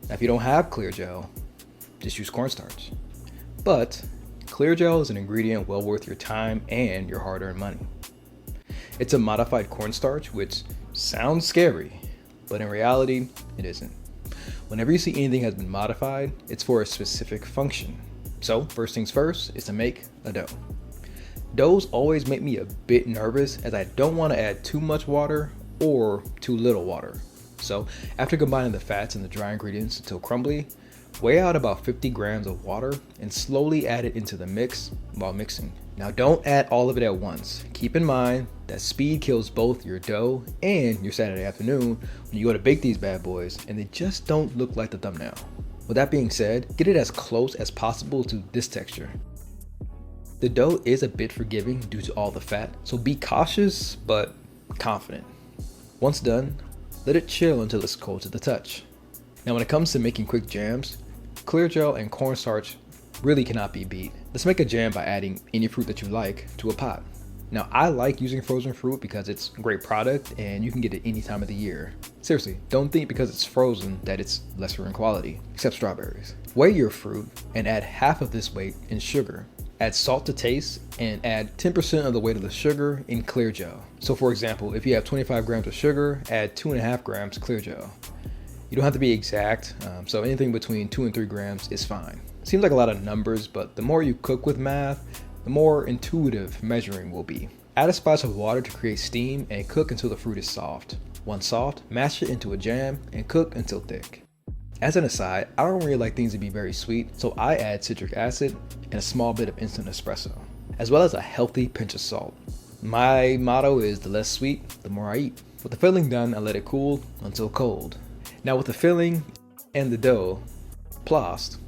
Now, if you don't have clear gel, just use cornstarch. But clear gel is an ingredient well worth your time and your hard-earned money. It's a modified cornstarch, which sounds scary, but in reality, it isn't. Whenever you see anything has been modified, it's for a specific function. So first things first is to make a dough. Doughs always make me a bit nervous as I don't want to add too much water or too little water. So after combining the fats and the dry ingredients until crumbly, weigh out about 50 grams of water and slowly add it into the mix while mixing. Now don't add all of it at once. Keep in mind that speed kills both your dough and your Saturday afternoon when you go to bake these bad boys and they just don't look like the thumbnail. With that being said, get it as close as possible to this texture. The dough is a bit forgiving due to all the fat, so be cautious but confident. Once done, let it chill until it's cold to the touch. Now when it comes to making quick jams, clear gel and cornstarch really cannot be beat. Let's make a jam by adding any fruit that you like to a pot. Now I like using frozen fruit because it's a great product and you can get it any time of the year. Seriously, don't think because it's frozen that it's lesser in quality, except strawberries. Weigh your fruit and add half of this weight in sugar. Add salt to taste and add 10% of the weight of the sugar in clear gel. So for example, if you have 25 grams of sugar, add 2.5 grams clear gel. You don't have to be exact, so anything between 2 and 3 grams is fine. Seems like a lot of numbers, but the more you cook with math, the more intuitive measuring will be. Add a splash of water to create steam and cook until the fruit is soft. Once soft, mash it into a jam and cook until thick. As an aside, I don't really like things to be very sweet, so I add citric acid and a small bit of instant espresso, as well as a healthy pinch of salt. My motto is the less sweet, the more I eat. With the filling done, I let it cool until cold. Now with the filling and the dough plossed,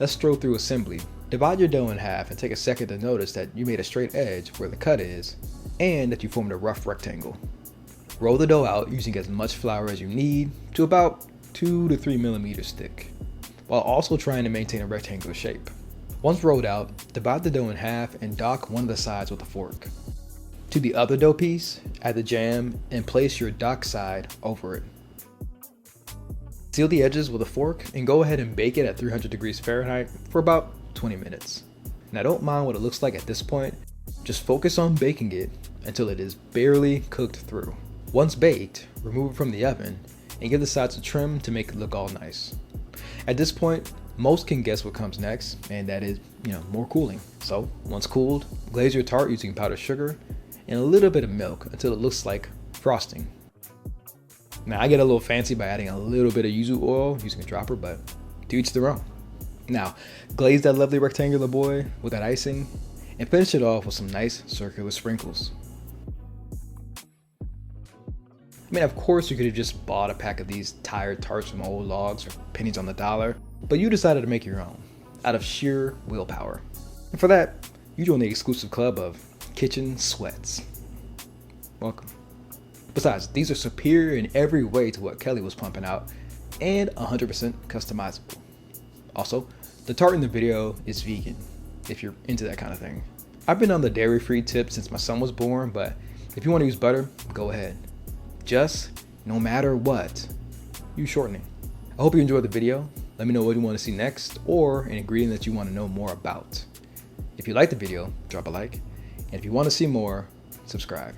let's stroll through assembly. Divide your dough in half and take a second to notice that you made a straight edge where the cut is and that you formed a rough rectangle. Roll the dough out using as much flour as you need to about 2 to 3 millimeters thick, while also trying to maintain a rectangular shape. Once rolled out, divide the dough in half and dock one of the sides with a fork. To the other dough piece, add the jam and place your dock side over it. Seal the edges with a fork and go ahead and bake it at 300 degrees Fahrenheit for about 20 minutes. Now don't mind what it looks like at this point, just focus on baking it until it is barely cooked through. Once baked, remove it from the oven and give the sides a trim to make it look all nice. At this point, most can guess what comes next, and that is, more cooling. So once cooled, glaze your tart using powdered sugar and a little bit of milk until it looks like frosting. Now I get a little fancy by adding a little bit of yuzu oil using a dropper, but to each their own. Now, glaze that lovely rectangular boy with that icing and finish it off with some nice circular sprinkles. I mean, of course you could have just bought a pack of these tired tarts from old logs for pennies on the dollar, but you decided to make your own out of sheer willpower. And for that, you joined the exclusive club of Kitchen Sweats. Welcome. Besides, these are superior in every way to what Kelly was pumping out and 100% customizable. Also, the tart in the video is vegan, if you're into that kind of thing. I've been on the dairy-free tip since my son was born, but if you want to use butter, go ahead. Just, no matter what, use shortening. I hope you enjoyed the video. Let me know what you want to see next or an ingredient that you want to know more about. If you liked the video, drop a like. And if you want to see more, subscribe.